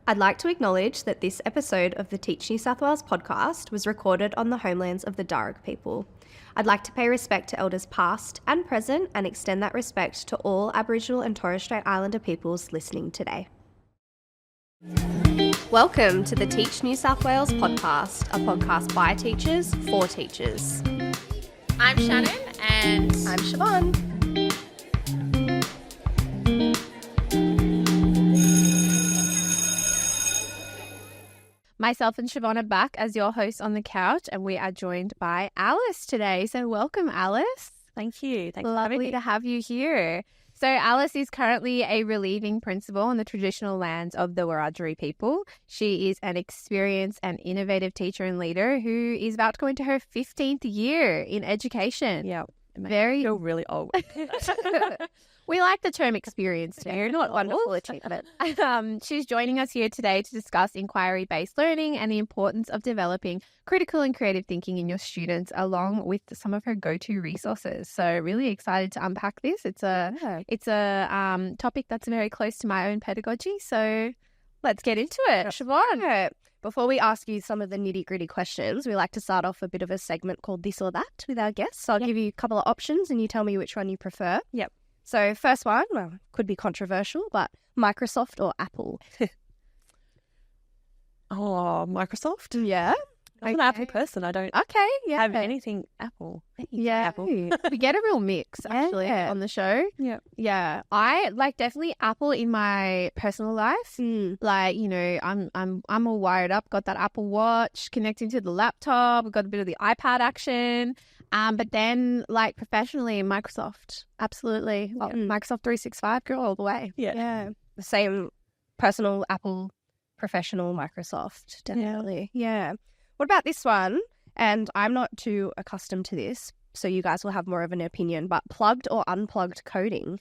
I'd like to acknowledge that this episode of the Teach New South Wales podcast was recorded on the homelands of the Darug people. I'd like to pay respect to elders past and present and extend that respect to all Aboriginal and Torres Strait Islander peoples listening today. Welcome to the Teach New South Wales podcast, a podcast by teachers for teachers. I'm Shannon and I'm Siobhan. Myself and Siobhan are back as your hosts on the couch, and we are joined by Alice today. So welcome, Alice. Thank you. Thanks for having Lovely me. to have you here. So Alice is currently a relieving principal on the traditional lands of the Wiradjuri people. She is an experienced and innovative teacher and leader who is about to go into her 15th year in education. Yeah, it makes Very me feel really old. We like the term experience here, not Wonderful old. achievement. She's joining us here today to discuss inquiry-based learning and the importance of developing critical and creative thinking in your students, along with some of her go-to resources. So really excited to unpack this. It's a topic that's very close to my own pedagogy. So let's get into it. Siobhan. Yeah. Before we ask you some of the nitty-gritty questions, we like to start off a bit of a segment called This or That with our guests. So I'll give you a couple of options and you tell me which one you prefer. Yep. So first one, well, could be controversial, but Microsoft or Apple? Oh, Microsoft? Yeah. I'm an Apple person. I don't Okay, yeah. have anything Apple. Yeah, Apple. we get a real mix actually Yeah. on the show. Yeah. Yeah, I like definitely Apple in my personal life. Like, you know, I'm all wired up. Got that Apple Watch connecting to the laptop. I've got a bit of the iPad action. But then like professionally, Microsoft, absolutely. Yeah. Microsoft 365 girl all the way. Yeah. Yeah. The same personal Apple, professional Microsoft. Definitely. Yeah. What about this one? And I'm not too accustomed to this, so you guys will have more of an opinion, but plugged or unplugged coding?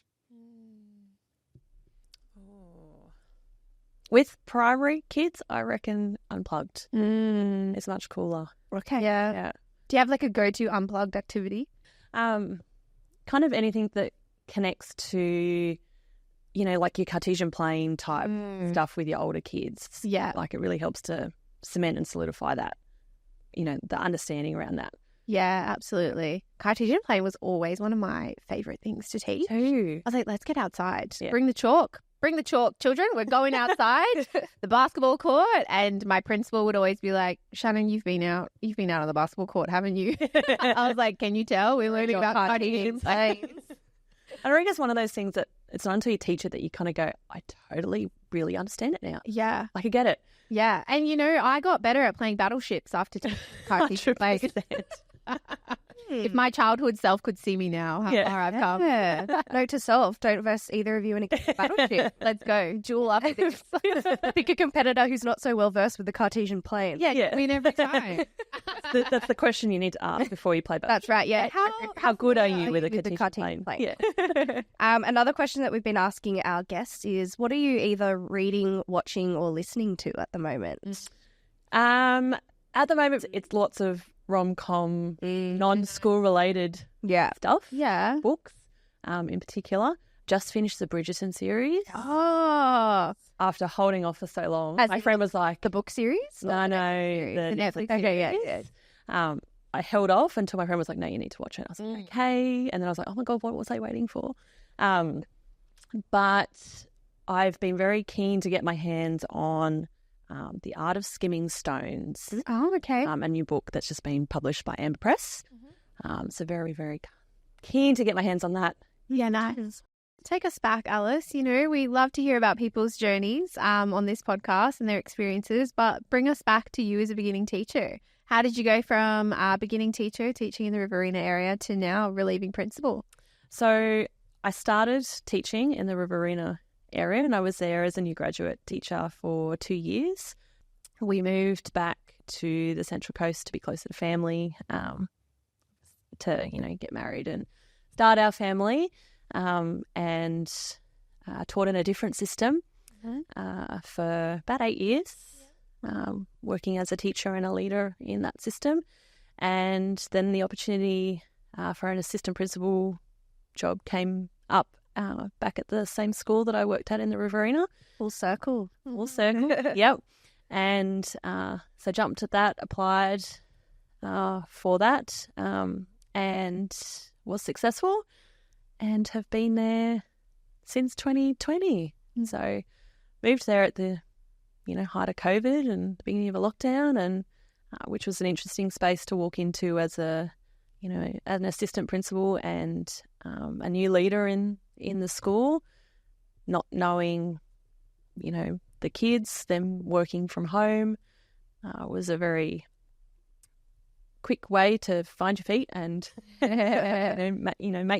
With primary kids, I reckon unplugged. It's much cooler. Okay. Yeah. Yeah. Do you have like a go-to unplugged activity? Kind of anything that connects to, you know, like your Cartesian plane type stuff with your older kids. Yeah. Like it really helps to cement and solidify that, you know, the understanding around that. Yeah, absolutely. Cartesian plane was always one of my favourite things to teach. Too. I was like, let's get outside. Yeah. Bring the chalk. Bring the chalk, children. We're going outside, the basketball court. And my principal would always be like, Shannon, you've been out on the basketball court, haven't you? I was like, can you tell? We're learning about Cartesian planes. I think it's one of those things that it's not until you teach it that you kind of go, I totally really understand it now. Yeah. Like I get it. Yeah. And, you know, I got better at playing battleships after teaching Cartesian planes. 100%. If my childhood self could see me now, how far I've come. Yeah. Note to self, don't verse either of you in a battleship. Let's go. Duel after this. Pick a competitor who's not so well versed with the Cartesian plane. Yeah, win every time. That's the question you need to ask before you play That's right, yeah. How good are you with a the Cartesian Cartesian plane? plane? Yeah. Another question that we've been asking our guests is, what are you either reading, watching, or listening to at the moment? At the moment, it's lots of rom-com, non-school related stuff. Yeah. Books, in particular. Just finished the Bridgerton series Oh. after holding off for so long. As My in friend was like, The book series? no, the Netflix. Netflix Okay, yeah, series. I held off until my friend was like, no, you need to watch it. I was like, okay. And then I was like, oh my God, what was I waiting for? But I've been very keen to get my hands on The Art of Skimming Stones, Oh, okay. a new book that's just been published by Amber Press. So very, very keen to get my hands on that. Yeah, nice. Take us back, Alice. You know, we love to hear about people's journeys on this podcast and their experiences, but bring us back to you as a beginning teacher. How did you go from beginning teacher, teaching in the Riverina area, to now relieving principal? So I started teaching in the Riverina area and I was there as a new graduate teacher for 2 years. We moved back to the Central Coast to be closer to family, to, you know, get married and start our family, and taught in a different system for about 8 years, working as a teacher and a leader in that system. And then the opportunity for an assistant principal job came up back at the same school that I worked at in the Riverina. Full circle. Full circle, yep. And so jumped at that, applied for that, and was successful and have been there since 2020. So moved there at the, height of COVID and the beginning of a lockdown, and which was an interesting space to walk into as an assistant principal and a new leader in the school, not knowing, the kids, them working from home, was a very quick way to find your feet and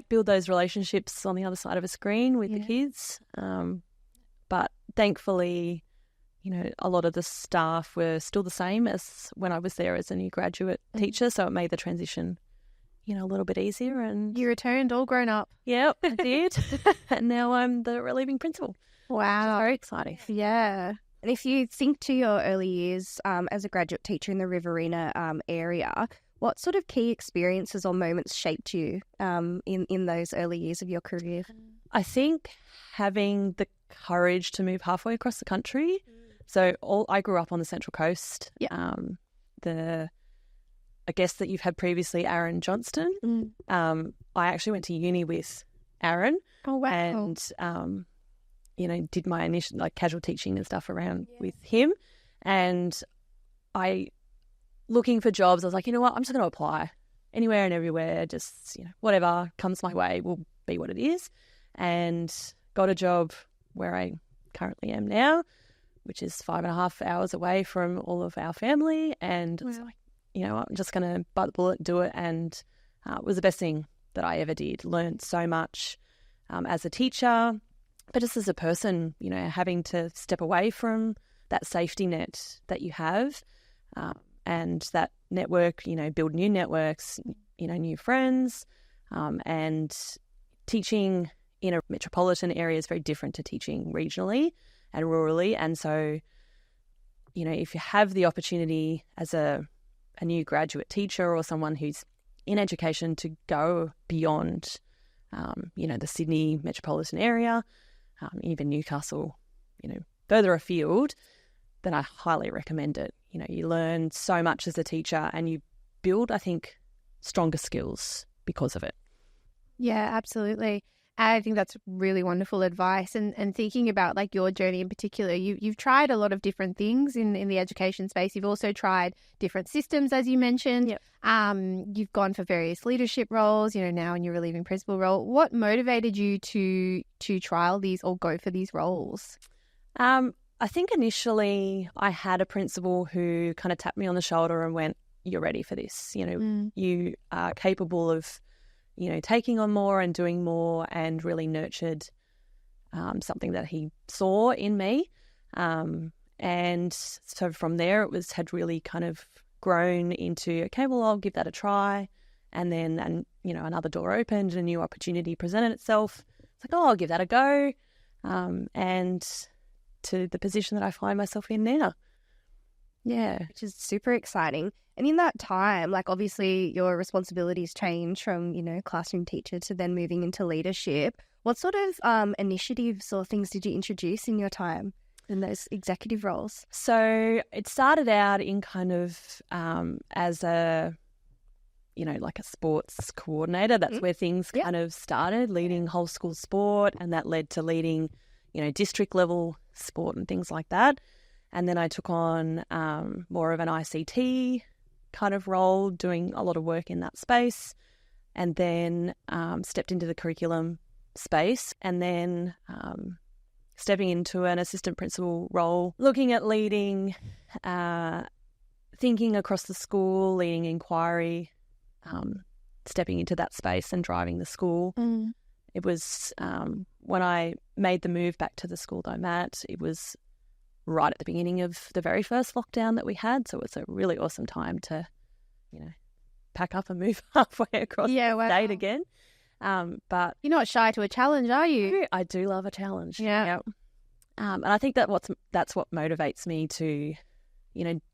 build those relationships on the other side of a screen with the kids. But thankfully, a lot of the staff were still the same as when I was there as a new graduate teacher, so it made the transition, a little bit easier. And you returned all grown up. Yep, I did. And now I'm the relieving principal. Wow. Very exciting. Yeah. And if you think to your early years as a graduate teacher in the Riverina area, what sort of key experiences or moments shaped you in those early years of your career? I think having the courage to move halfway across the country. So I grew up on the Central Coast. Yeah. A guest that you've had previously, Aaron Johnston. I actually went to uni with Aaron. Oh, wow. And, did my initial casual teaching and stuff around with him. And looking for jobs, I was like, you know what, I'm just going to apply anywhere and everywhere. Just, whatever comes my way will be what it is. And got a job where I currently am now, which is 5.5 hours away from all of our family. And it's like, I'm just going to bite the bullet, do it. And it was the best thing that I ever did. Learned so much as a teacher, but just as a person, having to step away from that safety net that you have and that network, build new networks, new friends, and teaching in a metropolitan area is very different to teaching regionally and rurally. And so, if you have the opportunity as a new graduate teacher or someone who's in education to go beyond, the Sydney metropolitan area, even Newcastle, further afield, then I highly recommend it. You learn so much as a teacher and you build, I think, stronger skills because of it. Yeah, absolutely. I think that's really wonderful advice. And thinking about your journey in particular, you've tried a lot of different things in the education space. You've also tried different systems, as you mentioned. Yep. You've gone for various leadership roles, now in your relieving principal role. What motivated you to trial these or go for these roles? I think initially I had a principal who kind of tapped me on the shoulder and went, "You're ready for this. You are capable of taking on more and doing more," and really nurtured something that he saw in me. And so from there it had really kind of grown into, okay, well, I'll give that a try. And then, another door opened and a new opportunity presented itself. It's like, oh, I'll give that a go. And to the position that I find myself in now. Yeah. Which is super exciting. And in that time, obviously your responsibilities change from, classroom teacher to then moving into leadership. What sort of initiatives or things did you introduce in your time in those executive roles? So it started out in kind of as a, a sports coordinator. That's where things kind of started, leading whole school sport, and that led to leading, district level sport and things like that. And then I took on more of an ICT kind of role, doing a lot of work in that space, and then stepped into the curriculum space, and then stepping into an assistant principal role, looking at leading, thinking across the school, leading inquiry, stepping into that space and driving the school. It was when I made the move back to the school that I'm at, it was right at the beginning of the very first lockdown that we had. So it's a really awesome time to, pack up and move halfway across the state again. But you're not shy to a challenge, are you? I do love a challenge. Yeah. And I think that's what motivates me to,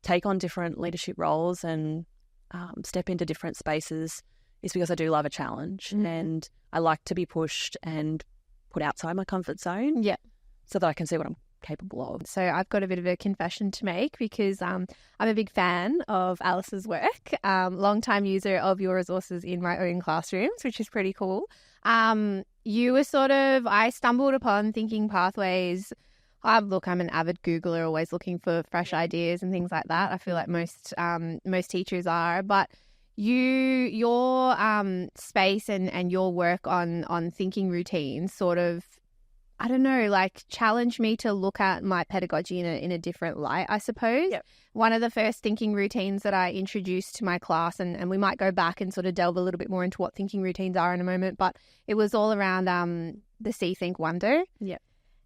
take on different leadership roles and step into different spaces, is because I do love a challenge and I like to be pushed and put outside my comfort zone. Yeah. So that I can see what I'm capable of. So I've got a bit of a confession to make because I'm a big fan of Alice's work, long-time user of your resources in my own classrooms, which is pretty cool. You were I stumbled upon Thinking Pathways. Look, I'm an avid Googler, always looking for fresh ideas and things like that. I feel like most teachers are, but your space and your work on thinking routines I don't know, challenged me to look at my pedagogy in a different light, I suppose. Yep. One One of the first thinking routines that I introduced to my class, and we might go back and delve a little bit more into what thinking routines are in a moment, but it was all around the See, Think, Wonder. Yeah.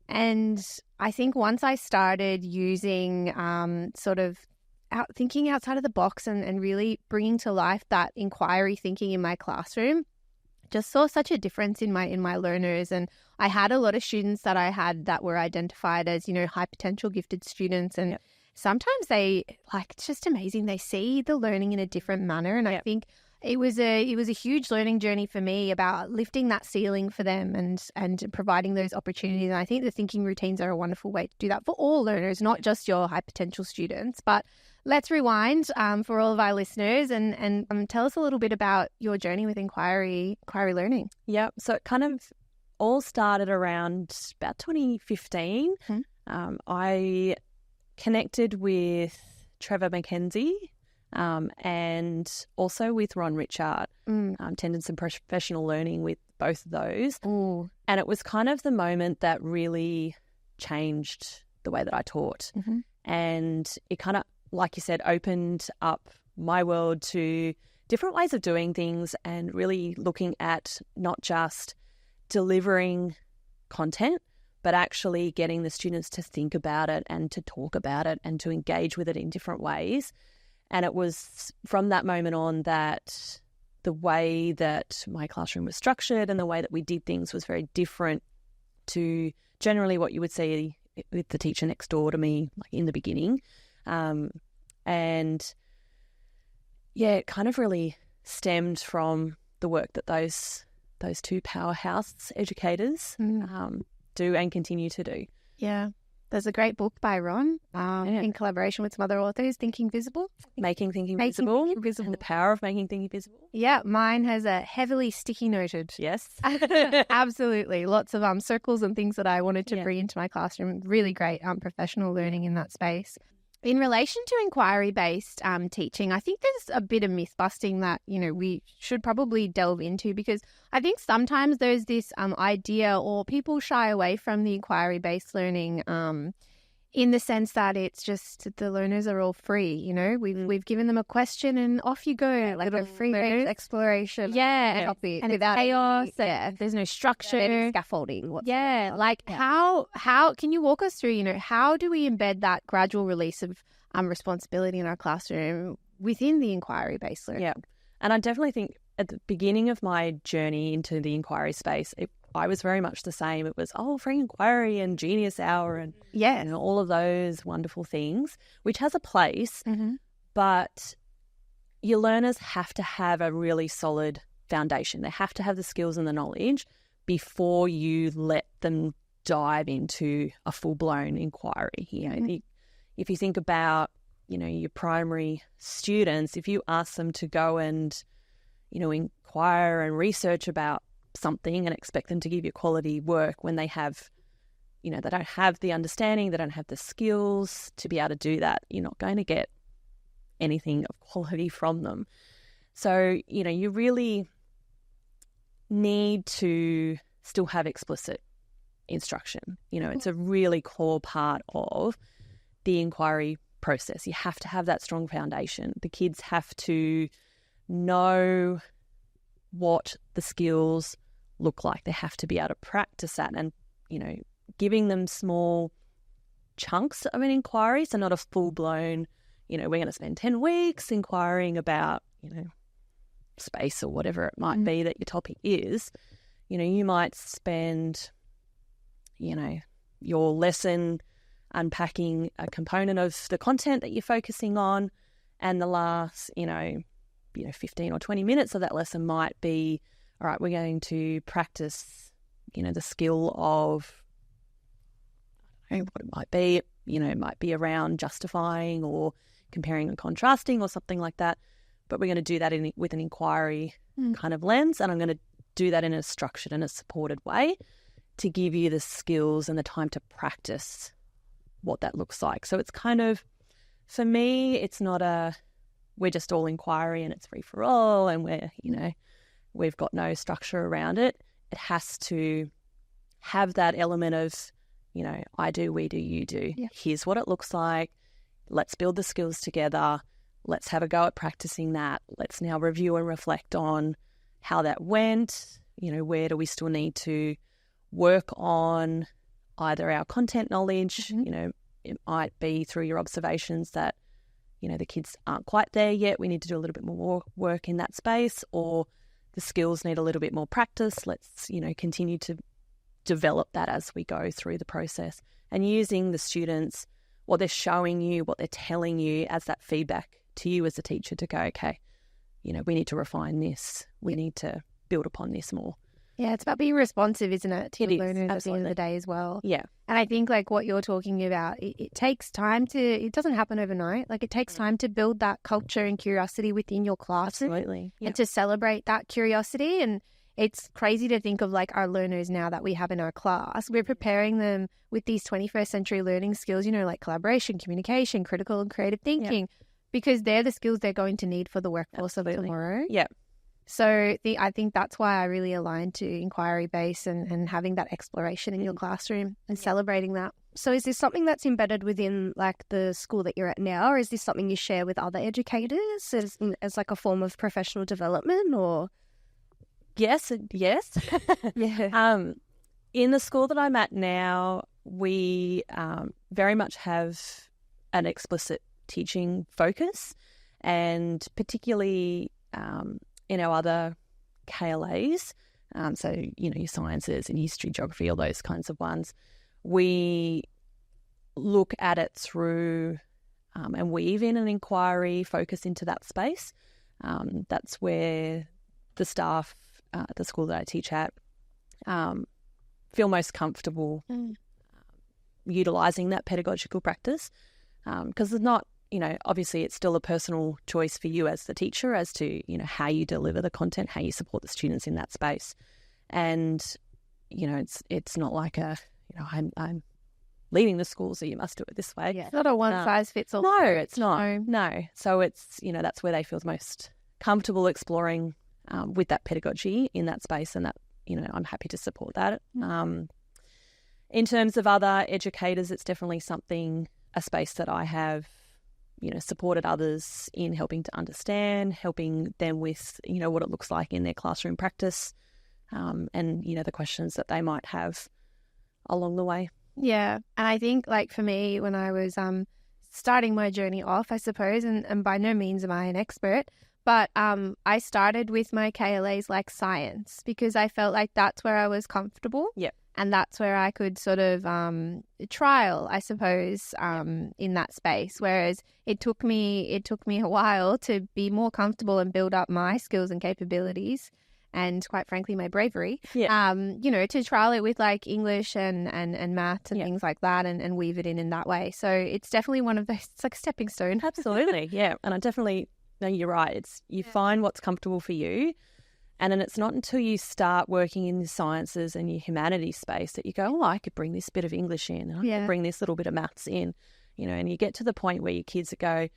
And I think once I started using thinking outside of the box and really bringing to life that inquiry thinking in my classroom, just saw such a difference in my learners. And I had a lot of students that I had that were identified as, high potential gifted students. And sometimes it's just amazing. They see the learning in a different manner. And I think it was a huge learning journey for me about lifting that ceiling for them and providing those opportunities. And I think the thinking routines are a wonderful way to do that for all learners, not just your high potential students. But let's rewind for all of our listeners and tell us a little bit about your journey with inquiry learning. Yep. So it kind of all started around about 2015. I connected with Trevor McKenzie and also with Ron Richard, Tendence and Professional Learning with both of those. Ooh. And it was kind of the moment that really changed the way that I taught. Mm-hmm. And it kind of, like you said, opened up my world to different ways of doing things and really looking at not just delivering content, but actually getting the students to think about it and to talk about it and to engage with it in different ways. And it was from that moment on that the way that my classroom was structured and the way that we did things was very different to generally what you would see with the teacher next door to me, like in the beginning. And yeah, it kind of really stemmed from the work that those two powerhouse educators do and continue to do. Yeah. There's a great book by Ron in collaboration with some other authors, Thinking Visible. Making Thinking Visible. Thinking Visible. And the power of making thinking visible. Yeah, mine has a heavily sticky noted. Yes. Absolutely. Lots of circles and things that I wanted to bring into my classroom. Really great professional learning in that space. In relation to inquiry-based teaching, I think there's a bit of myth-busting that, we should probably delve into, because I think sometimes there's this idea, or people shy away from the inquiry-based learning in the sense that it's just the learners are all free, We've given them a question and off you go, like a free exploration. Yeah. And without chaos. There's no structure. Scaffolding. How can you walk us through, how do we embed that gradual release of responsibility in our classroom within the inquiry-based learning? Yeah. And I definitely think at the beginning of my journey into the inquiry space, I was very much the same. It was, free inquiry and Genius Hour and all of those wonderful things, which has a place, but your learners have to have a really solid foundation. They have to have the skills and the knowledge before you let them dive into a full-blown inquiry. If you think about, your primary students, if you ask them to go and, inquire and research about something and expect them to give you quality work when they have, they don't have the understanding, they don't have the skills to be able to do that, you're not going to get anything of quality from them. So, you really need to still have explicit instruction. It's a really core part of the inquiry process. You have to have that strong foundation. The kids have to know what the skills look like. They have to be able to practice that and, giving them small chunks of an inquiry. So not a full-blown, we're going to spend 10 weeks inquiring about, space or whatever it might be that your topic is. You might spend, your lesson unpacking a component of the content that you're focusing on, and the last, 15 or 20 minutes of that lesson might be, all right, we're going to practice the skill of, I don't know what it might be, it might be around justifying or comparing and contrasting or something like that. But we're going to do that with an inquiry kind of lens, and I'm going to do that in a structured and a supported way to give you the skills and the time to practice what that looks like. So it's kind of, for me, it's not we're just all inquiry and it's free for all and we've got no structure around it. It has to have that element of, I do, we do, you do. Yeah. Here's what it looks like. Let's build the skills together. Let's have a go at practicing that. Let's now review and reflect on how that went. Where do we still need to work on either our content knowledge, it might be through your observations that, the kids aren't quite there yet. We need to do a little bit more work in that space, or the skills need a little bit more practice. Let's, continue to develop that as we go through the process, and using the students, what they're showing you, what they're telling you as that feedback to you as a teacher to go, okay, we need to refine this. We need to build upon this more. Yeah, it's about being responsive, isn't it, to your learners at the end of the day as well. Yeah. And I think like what you're talking about, it takes time it doesn't happen overnight. Like it takes time to build that culture and curiosity within your classroom. Absolutely. Yeah. And to celebrate that curiosity. And it's crazy to think of like our learners now that we have in our class. We're preparing them with these 21st century learning skills, like collaboration, communication, critical and creative thinking, because they're the skills they're going to need for the workforce of tomorrow. Yeah. So I think that's why I really align to inquiry-based and having that exploration in your classroom and celebrating that. So is this something that's embedded within like the school that you're at now, or is this something you share with other educators as like a form of professional development, or? Yes. Yeah. In the school that I'm at now, we very much have an explicit teaching focus, and particularly in our other KLAs, so, your sciences and history, geography, all those kinds of ones, we look at it through and weave in an inquiry focus into that space. That's where the staff at the school that I teach at feel most comfortable utilising that pedagogical practice, because it's not, obviously it's still a personal choice for you as the teacher as to, how you deliver the content, how you support the students in that space. And, it's not like I'm leading the school, so you must do it this way. Yeah. It's not a one-size-fits-all. No, it's not. No. So it's, that's where they feel most comfortable exploring with that pedagogy in that space, and that, I'm happy to support that. In terms of other educators, it's definitely a space that I have supported others in helping to understand, helping them with, what it looks like in their classroom practice, and, the questions that they might have along the way. Yeah. And I think like for me, when I was starting my journey off, I suppose, and by no means am I an expert, but I started with my KLAs like science, because I felt like that's where I was comfortable. Yeah. And that's where I could sort of trial, I suppose, in that space. Whereas it took me a while to be more comfortable and build up my skills and capabilities, and quite frankly, my bravery. Yeah. To trial it with like English and math and things like that, and weave it in that way. So it's definitely one of those. It's like a stepping stone. Absolutely, yeah. And I definitely, no, you're right. It's find what's comfortable for you. And then it's not until you start working in the sciences and your humanities space that you go, I could bring this bit of English in, and I could bring this little bit of maths in, and you get to the point where your kids go,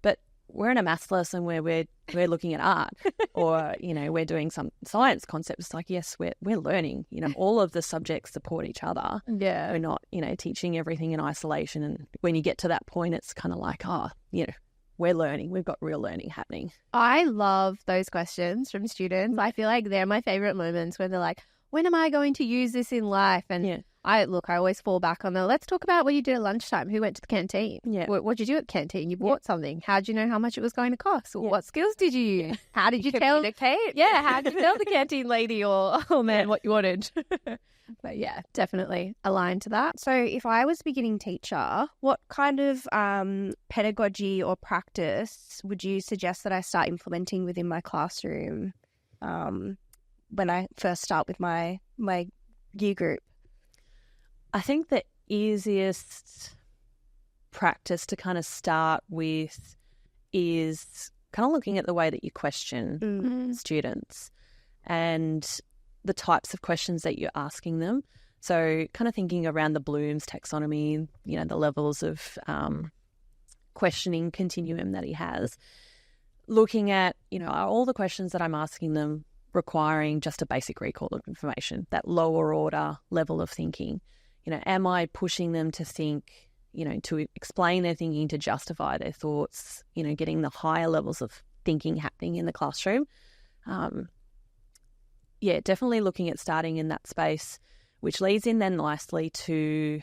but we're in a maths lesson where we're looking at art, or, we're doing some science concepts. It's like, yes, we're learning, all of the subjects support each other. Yeah. We're not, teaching everything in isolation. And when you get to that point, it's kind of like, we're learning. We've got real learning happening. I love those questions from students. I feel like they're my favorite moments, when they're like, when am I going to use this in life? And I always fall back on let's talk about what you did at lunchtime. Who went to the canteen? Yeah. What'd you do at the canteen? You bought something. How'd you know how much it was going to cost? Yeah. What skills did you use? How did you communicate? How did you tell the canteen lady or man what you wanted? But yeah, definitely aligned to that. So if I was a beginning teacher, what kind of pedagogy or practice would you suggest that I start implementing within my classroom when I first start with my year group? I think the easiest practice to kind of start with is kind of looking at the way that you question students and the types of questions that you're asking them. So kind of thinking around the Bloom's taxonomy, the levels of questioning continuum that he has. Looking at, are all the questions that I'm asking them requiring just a basic recall of information, that lower order level of thinking? Am I pushing them to think, to explain their thinking, to justify their thoughts, getting the higher levels of thinking happening in the classroom? Definitely looking at starting in that space, which leads in then nicely to,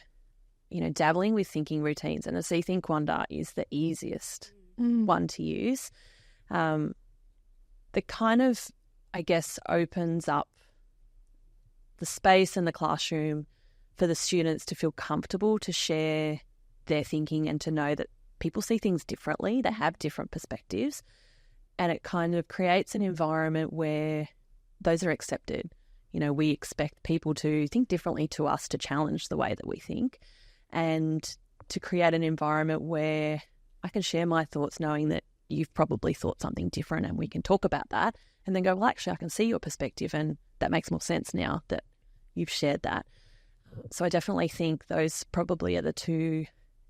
dabbling with thinking routines. And a See, Think, Wonder is the easiest one to use. That kind of, I guess, opens up the space in the classroom for the students to feel comfortable to share their thinking and to know that people see things differently, they have different perspectives, and it kind of creates an environment where those are accepted. We expect people to think differently to us, to challenge the way that we think, and to create an environment where I can share my thoughts knowing that you've probably thought something different, and we can talk about that and then go, well, actually, I can see your perspective and that makes more sense now that you've shared that. So I definitely think those probably are the two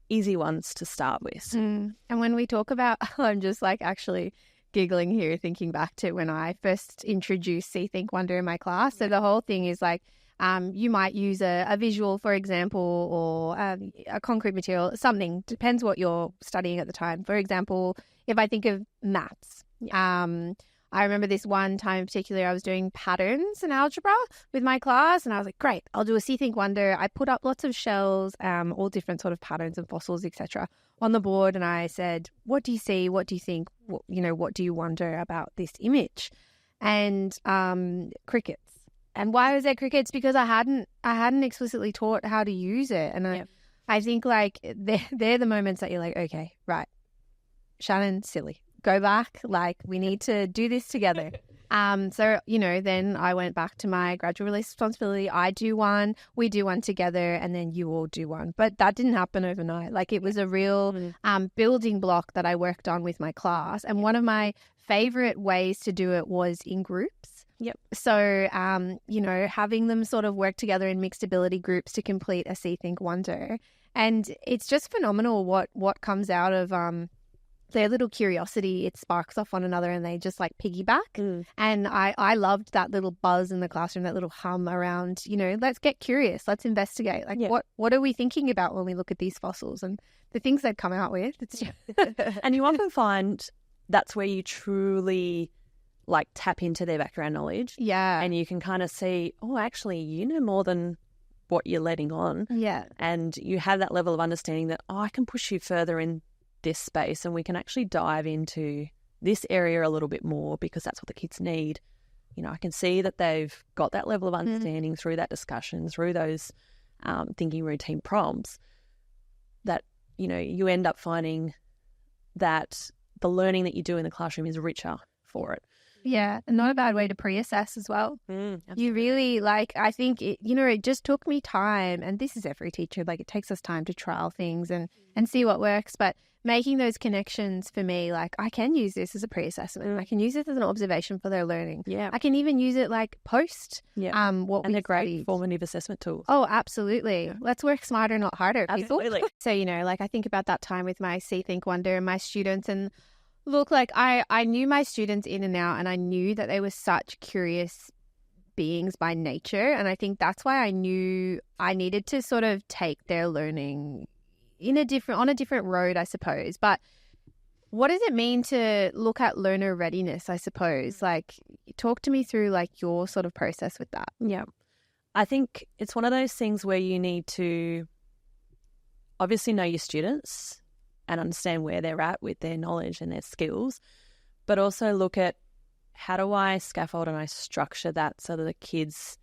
easy ones to start with. And when we talk about, I'm just like actually giggling here, thinking back to when I first introduced See, Think, Wonder in my class. So the whole thing is like, you might use a visual, for example, or a concrete material, something, depends what you're studying at the time. For example, if I think of maths, I remember this one time in particular, I was doing patterns in algebra with my class, and I was like, great, I'll do a See, Think, Wonder. I put up lots of shells, all different sort of patterns and fossils, etc., on the board, and I said, what do you see? What do you think? What do you wonder about this image? And crickets. And why was there crickets? Because I hadn't explicitly taught how to use it. And I think like they're the moments that you're like, okay, right, Shannon, silly. Go back, like we need to do this together. So, then I went back to my graduate release responsibility. I do one, we do one together, and then you all do one. But that didn't happen overnight. Like it was a real building block that I worked on with my class. And one of my favorite ways to do it was in groups. Yep. So, having them sort of work together in mixed ability groups to complete a See, Think, Wonder. And it's just phenomenal what comes out of their little curiosity. It sparks off one another and they just like piggyback. And I loved that little buzz in the classroom, that little hum around, let's get curious, let's investigate. Like what are we thinking about when we look at these fossils and the things they'd come out with? It's And you often find that's where you truly like tap into their background knowledge. Yeah. And you can kind of see, oh, actually, you know more than what you're letting on. Yeah. And you have that level of understanding that, I can push you further in this space and we can actually dive into this area a little bit more because that's what the kids need. I can see that they've got that level of understanding through that discussion, through those thinking routine prompts, that, you end up finding that the learning that you do in the classroom is richer for it. Yeah, and not a bad way to pre-assess as well. You really, I think, it just took me time, and this is every teacher, it takes us time to trial things and see what works, but making those connections for me, I can use this as a pre-assessment. I can use it as an observation for their learning. Yeah. I can even use it post what and we a great studied. formative assessment tool. Oh, absolutely. Yeah. Let's work smarter, not harder, people. Absolutely. So, I think about that time with my See, Think, Wonder and my students, and look, I knew my students in and out, and I knew that they were such curious beings by nature. And I think that's why I knew I needed to sort of take their learning on a different road, I suppose. But what does it mean to look at learner readiness, I suppose? Talk to me through your sort of process with that. Yeah. I think it's one of those things where you need to obviously know your students and understand where they're at with their knowledge and their skills, but also look at how do I scaffold and I structure that so that the kids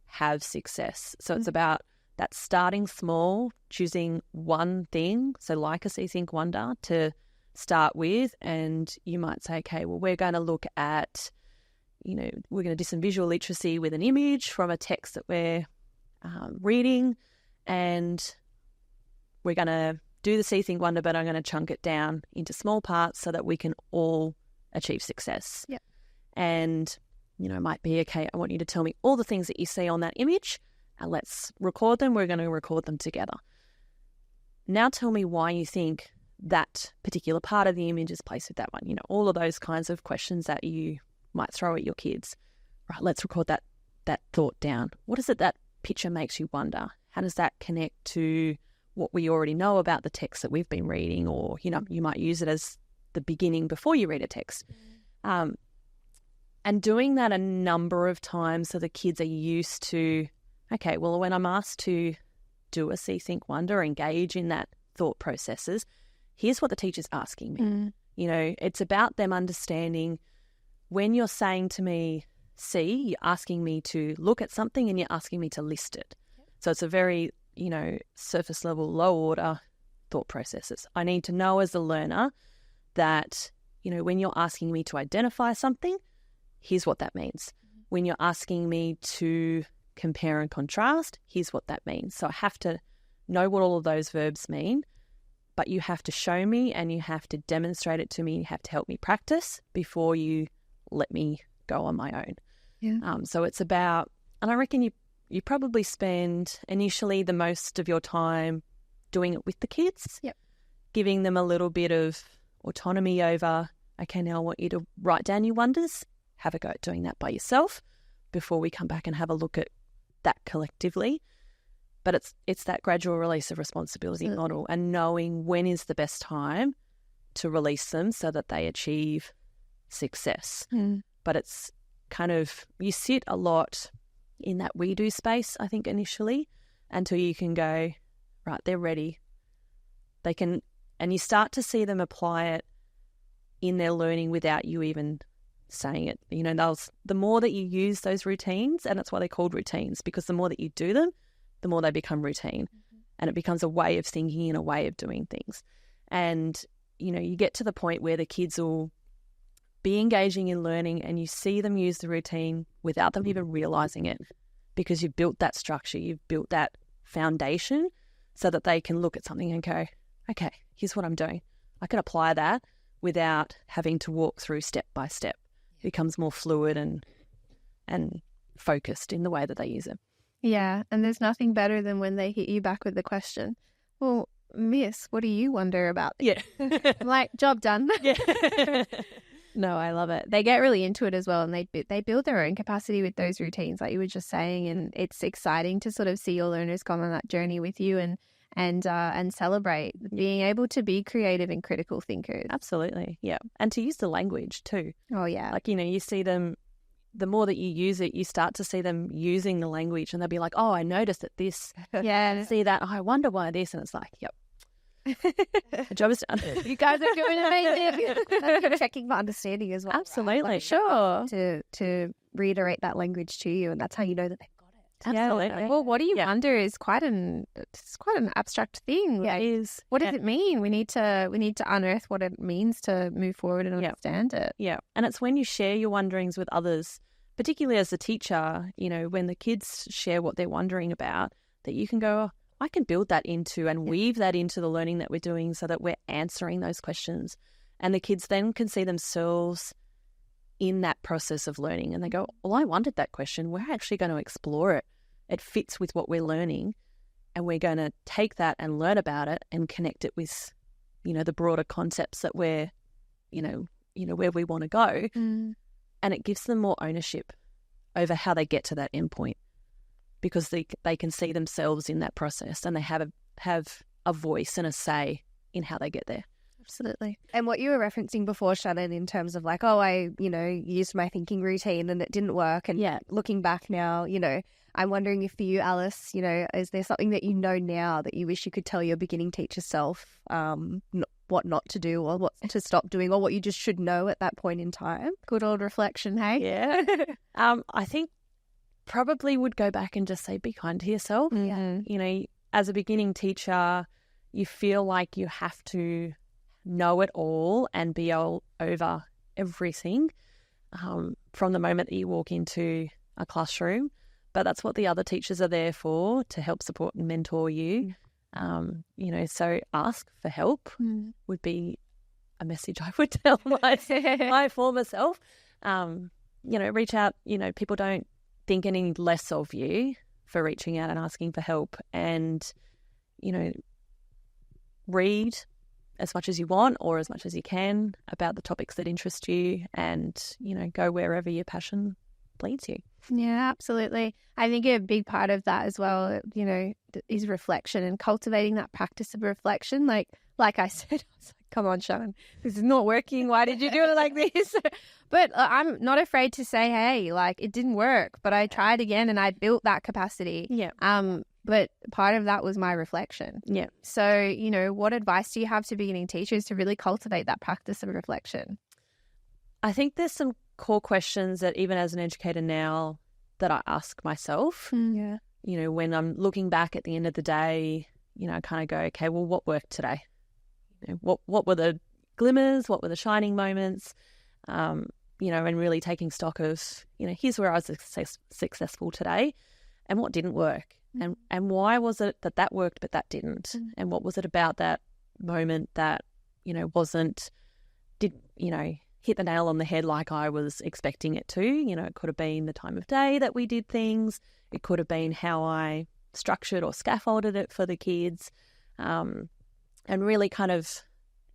have success. So it's about that starting small, choosing one thing, so like a See, Think, Wonder to start with, and you might say, okay, well, we're going to look at, we're going to do some visual literacy with an image from a text that we're reading, and we're going to do the see, think, wonder, but I'm going to chunk it down into small parts so that we can all achieve success. Yep. And, it might be, okay, I want you to tell me all the things that you see on that image, and let's record them. We're going to record them together. Now tell me why you think that particular part of the image is placed with that one. All of those kinds of questions that you might throw at your kids. Right, let's record that thought down. What is it that picture makes you wonder? How does that connect to what we already know about the text that we've been reading? Or, you might use it as the beginning before you read a text. And doing that a number of times so the kids are used to, okay, well, when I'm asked to do a see, think, wonder, engage in that thought processes, here's what the teacher's asking me. It's about them understanding when you're saying to me, see, you're asking me to look at something and you're asking me to list it. So it's a very, surface level, low order thought processes. I need to know as a learner that, when you're asking me to identify something, here's what that means. When you're asking me to compare and contrast, here's what that means. So I have to know what all of those verbs mean, but you have to show me and you have to demonstrate it to me. You have to help me practice before you let me go on my own. Yeah. So it's about, and I reckon you probably spend initially the most of your time doing it with the kids, giving them a little bit of autonomy over, okay, now I want you to write down your wonders, have a go at doing that by yourself before we come back and have a look at that collectively. But it's that gradual release of responsibility model and knowing when is the best time to release them so that they achieve success. But it's kind of, you sit a lot in that we do space, I think, initially, until you can go, right, they're ready. They can, and you start to see them apply it in their learning without you even saying it. The more that you use those routines, and that's why they're called routines, because the more that you do them, the more they become routine. And it becomes a way of thinking and a way of doing things. And, you get to the point where the kids will be engaging in learning and you see them use the routine without them even realizing it, because you've built that structure, you've built that foundation so that they can look at something and go, okay, here's what I'm doing. I can apply that without having to walk through step by step. It becomes more fluid and focused in the way that they use it. Yeah, and there's nothing better than when they hit you back with the question, well, miss, what do you wonder about? Yeah. I'm like, job done. Yeah. No, I love it. They get really into it as well, and they build their own capacity with those routines, like you were just saying, and it's exciting to sort of see your learners come on that journey with you and celebrate being able to be creative and critical thinkers. Absolutely, yeah. And to use the language too. Oh, yeah. Like, you see them, the more that you use it, you start to see them using the language and they'll be like, oh, I noticed that this. Yeah. See that, oh, I wonder why this. And it's like, yep. The job is done. You guys are doing amazing. Checking for understanding as well. Absolutely, right? Like, sure. To reiterate that language to you, and that's how you know that they've got it. Absolutely. Yeah. Well, what do you wonder is quite an abstract thing. Yeah, it is. What does it mean? We need to unearth what it means to move forward and understand it. Yeah, and it's when you share your wonderings with others, particularly as a teacher, when the kids share what they're wondering about, that you can go, oh, I can build that into and weave that into the learning that we're doing so that we're answering those questions. And the kids then can see themselves in that process of learning and they go, well, I wondered that question. We're actually going to explore it. It fits with what we're learning and we're going to take that and learn about it and connect it with, the broader concepts that we're, where we want to go. And it gives them more ownership over how they get to that endpoint, because they can see themselves in that process and they have a voice and a say in how they get there. Absolutely. And what you were referencing before, Shannon, in terms of like, oh, I, used my thinking routine and it didn't work. And looking back now, I'm wondering if for you, Alice, is there something that now that you wish you could tell your beginning teacher self, what not to do or what to stop doing or what you just should know at that point in time? Good old reflection, hey? Yeah. I think probably would go back and just say, be kind to yourself. Mm-hmm. As a beginning teacher, you feel like you have to know it all and be all over everything from the moment that you walk into a classroom. but that's what the other teachers are there for, to help support and mentor you. So ask for help would be a message I would tell my former self. Reach out. People don't think any less of you for reaching out and asking for help, and read as much as you want or as much as you can about the topics that interest you, and go wherever your passion leads you. Yeah, absolutely. I think a big part of that as well, is reflection and cultivating that practice of reflection. Like I said, I was like, come on, Sean, this is not working. Why did you do it like this? But I'm not afraid to say, hey, it didn't work, but I tried again and I built that capacity. Yeah. But part of that was my reflection. Yeah. So, what advice do you have to beginning teachers to really cultivate that practice of reflection? I think there's some core questions that even as an educator now that I ask myself. Yeah. When I'm looking back at the end of the day, I kind of go, okay, well, what worked today? What were the glimmers? What were the shining moments? And really taking stock of, here's where I was successful today and what didn't work. And why was it that worked but that didn't? And what was it about that moment that, hit the nail on the head like I was expecting it to? It could have been the time of day that we did things. It could have been how I structured or scaffolded it for the kids. And really kind of,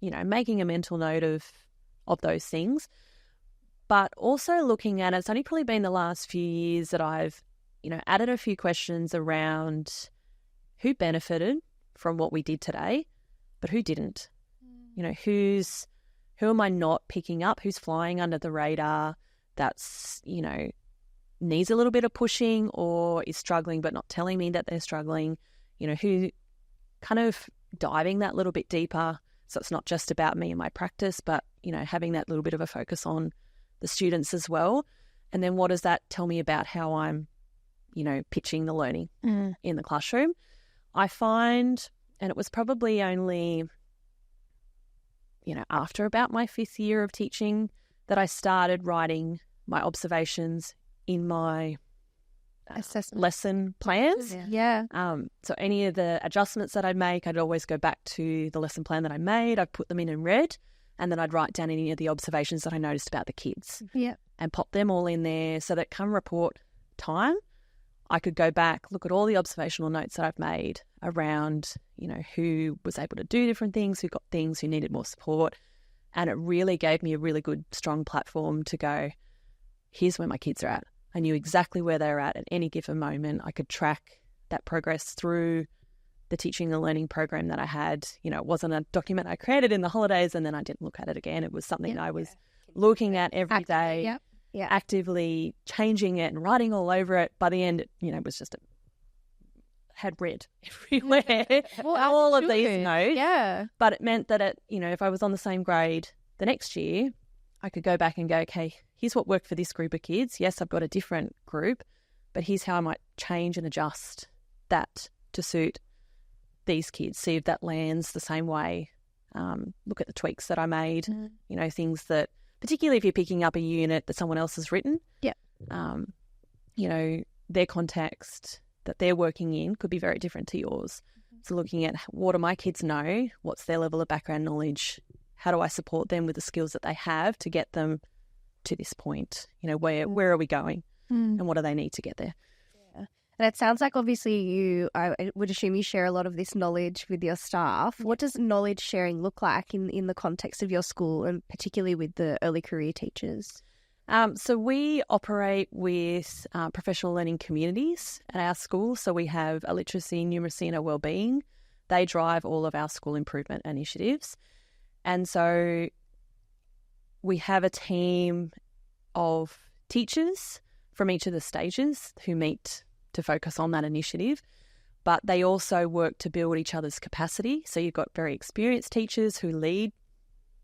making a mental note of those things. But also looking at, it's only probably been the last few years that I've, added a few questions around who benefited from what we did today, but who didn't. Who am I not picking up? Who's flying under the radar that's, needs a little bit of pushing or is struggling but not telling me that they're struggling? Who kind of diving that little bit deeper, so it's not just about me and my practice, but, having that little bit of a focus on the students as well. And then what does that tell me about how I'm, pitching the learning in the classroom? I find, and it was probably only, after about my 5th year of teaching that I started writing my observations in my lesson plans. Yeah. So any of the adjustments that I'd make, I'd always go back to the lesson plan that I made. I'd put them in red, and then I'd write down any of the observations that I noticed about the kids. Yeah. And pop them all in there so that come report time, I could go back, look at all the observational notes that I've made around, who was able to do different things, who got things, who needed more support. And it really gave me a really good, strong platform to go, here's where my kids are at. I knew exactly where they were at any given moment. I could track that progress through the teaching and learning program that I had. It wasn't a document I created in the holidays and then I didn't look at it again. It was something I was looking at every day. Yeah. Actively changing it and writing all over it. By the end, it was just had red everywhere. Well, all of these notes. Yeah. But it meant that if I was on the same grade the next year, I could go back and go, okay, here's what worked for this group of kids. Yes, I've got a different group, but here's how I might change and adjust that to suit these kids. See if that lands the same way. Look at the tweaks that I made, things that, particularly if you're picking up a unit that someone else has written. Yeah. Their context that they're working in could be very different to yours. So looking at what do my kids know? What's their level of background knowledge? How do I support them with the skills that they have to get them to this point? Where are we going and what do they need to get there? And it sounds like obviously I would assume you share a lot of this knowledge with your staff. What does knowledge sharing look like in the context of your school and particularly with the early career teachers? So we operate with professional learning communities at our school. So we have a literacy, numeracy and a wellbeing. They drive all of our school improvement initiatives. And so we have a team of teachers from each of the stages who meet to focus on that initiative, but they also work to build each other's capacity. So you've got very experienced teachers who lead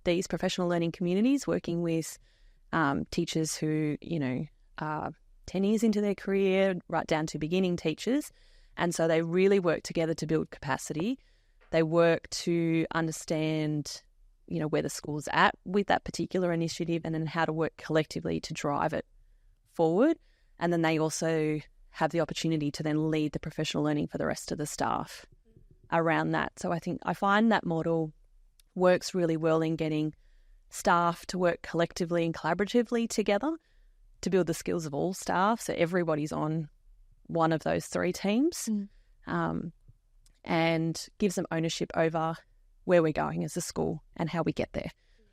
these professional learning communities, working with teachers who, are 10 years into their career, right down to beginning teachers. And so they really work together to build capacity. They work to understand, where the school's at with that particular initiative and then how to work collectively to drive it forward. And then they also have the opportunity to then lead the professional learning for the rest of the staff around that. So I find that model works really well in getting staff to work collectively and collaboratively together to build the skills of all staff. So everybody's on one of those three teams, and gives them ownership over where we're going as a school and how we get there.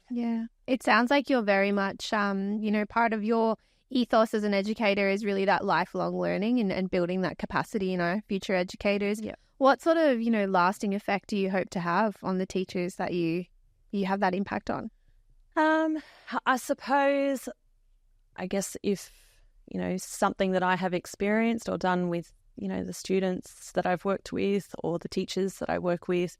Yeah. It sounds like you're very much, part of your ethos as an educator is really that lifelong learning and building that capacity in our future educators. Yeah. What sort of, lasting effect do you hope to have on the teachers that you have that impact on? I guess if, something that I have experienced or done with, the students that I've worked with or the teachers that I work with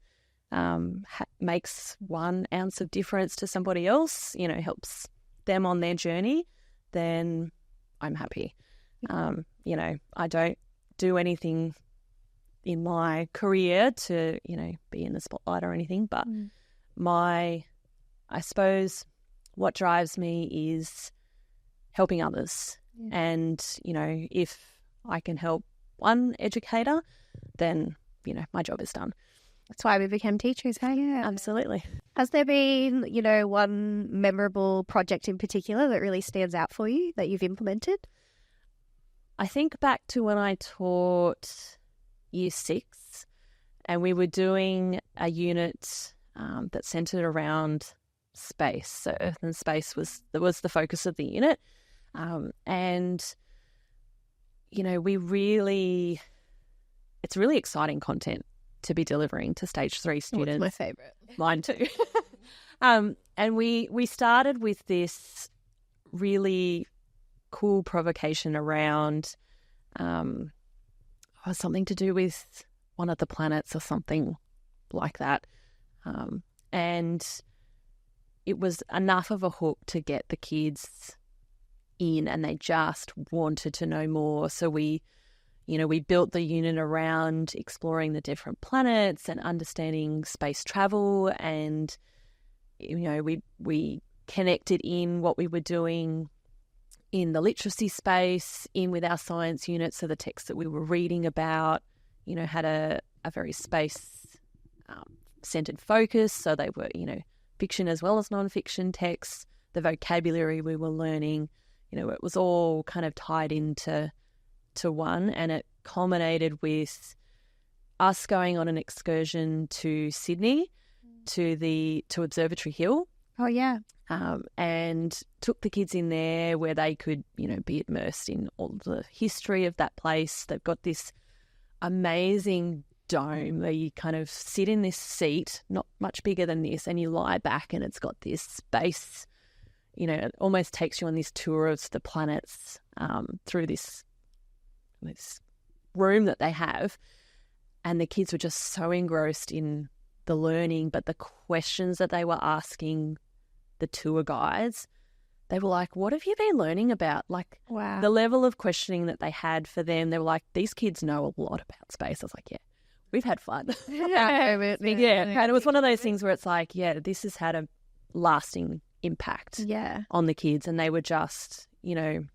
makes 1 ounce of difference to somebody else, helps them on their journey, then I'm happy. I don't do anything in my career to, be in the spotlight or anything, but I suppose what drives me is helping others. Yeah. And, if I can help one educator, then, my job is done. That's why we became teachers, hey? Yeah. Absolutely. Has there been, one memorable project in particular that really stands out for you that you've implemented? I think back to when I taught Year 6 and we were doing a unit that centred around space. So Earth and space was the focus of the unit. It's really exciting content to be delivering to stage 3 students. It's my favourite. Mine too. And we started with this really cool provocation around something to do with one of the planets or something like that. And it was enough of a hook to get the kids in, and they just wanted to know more. So we built the unit around exploring the different planets and understanding space travel, and we connected in what we were doing in the literacy space, in with our science unit. So the texts that we were reading about, had a very space centered focus. So they were, fiction as well as non-fiction texts. The vocabulary we were learning, it was all kind of tied into one, and it culminated with us going on an excursion to Sydney to Observatory Hill. Oh, yeah. And took the kids in there where they could, be immersed in all the history of that place. They've got this amazing dome where you kind of sit in this seat, not much bigger than this, and you lie back and it's got this space, it almost takes you on this tour of the planets through this room that they have. And the kids were just so engrossed in the learning, but the questions that they were asking the tour guides, they were like, what have you been learning about? Like, wow. The level of questioning that they had for them, they were like, these kids know a lot about space. I was like, yeah, we've had fun. Yeah. And it was one of those things where it's like, yeah, this has had a lasting impact on the kids. And they were just, the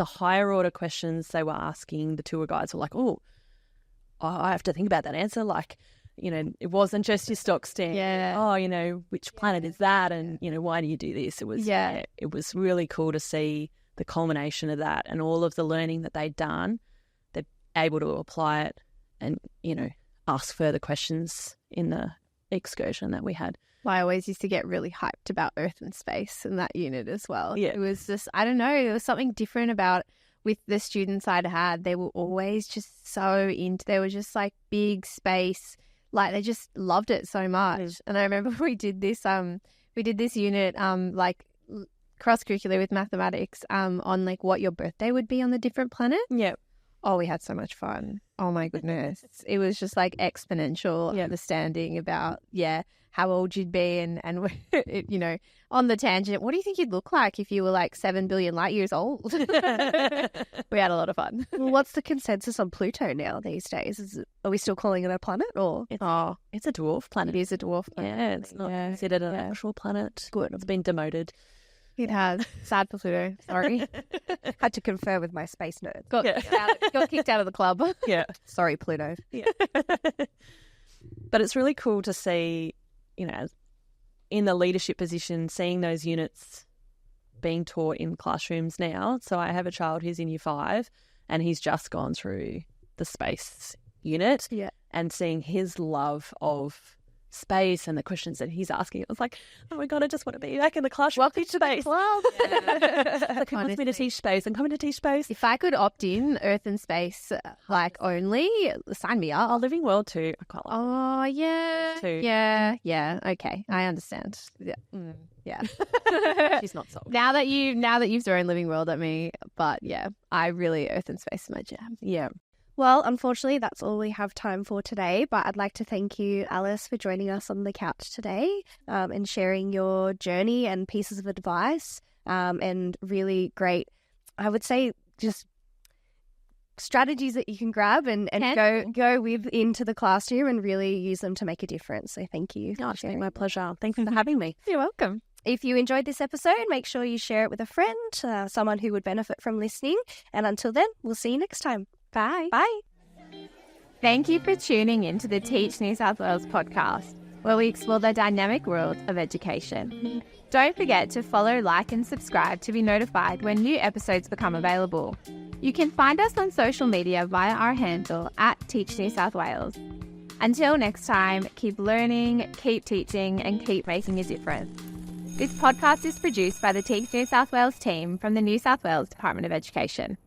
higher order questions they were asking the tour guides were like, oh, I have to think about that answer. Like, it wasn't just your stock stand. Yeah. Oh, which planet is that? And, why do you do this? It was, it was really cool to see the culmination of that and all of the learning that they'd done. They're able to apply it and, ask further questions in the excursion that we had. I always used to get really hyped about Earth and space in that unit as well. Yeah. It was just, I don't know, there was something different about with the students I'd had. They were always just so into, they were just like big space. Like they just loved it so much. Mm. And I remember we did this unit, like cross-curricular with mathematics, on like what your birthday would be on the different planets. Yeah. Oh, we had so much fun. Oh my goodness. It was just like exponential understanding about, how old you'd be and on the tangent, what do you think you'd look like if you were like 7 billion light years old? We had a lot of fun. Well, what's the consensus on Pluto now these days? Are we still calling it a planet or? It's a dwarf planet. It is a dwarf planet. Yeah, it's not considered an actual planet. Good. It's been demoted. It has. Sad for Pluto. Sorry. Had to confer with my space nerd. Got kicked out of the club. Yeah. Sorry, Pluto. Yeah. But it's really cool to see, you know, in the leadership position, seeing those units being taught in classrooms now. So I have a child who's in year 5 and he's just gone through the space unit and seeing his love of space and the questions that he's asking. It was like, oh my God, I just want to be back in the classroom. Welcome to the club. Like, who wants me to teach space? I'm coming to teach space. If I could opt in Earth and Space, like only, sign me up. Oh, Living World too. I quite like Oh, yeah. Too. Yeah. Okay. I understand. Yeah. Yeah. She's not sold. Now that you've thrown Living World at me, but yeah, I really Earth and Space is my jam. Yeah. Well, unfortunately, that's all we have time for today, but I'd like to thank you, Alice, for joining us on the couch today and sharing your journey and pieces of advice and really great, I would say, just strategies that you can grab and go with into the classroom and really use them to make a difference. So thank you. Oh, it's been my pleasure. Thanks for having me. You're welcome. If you enjoyed this episode, make sure you share it with a friend, someone who would benefit from listening. And until then, we'll see you next time. Bye. Bye. Thank you for tuning in to the Teach New South Wales podcast, where we explore the dynamic world of education. Don't forget to follow, like, and subscribe to be notified when new episodes become available. You can find us on social media via our handle @Teach New South Wales. Until next time, keep learning, keep teaching, and keep making a difference. This podcast is produced by the Teach New South Wales team from the New South Wales Department of Education.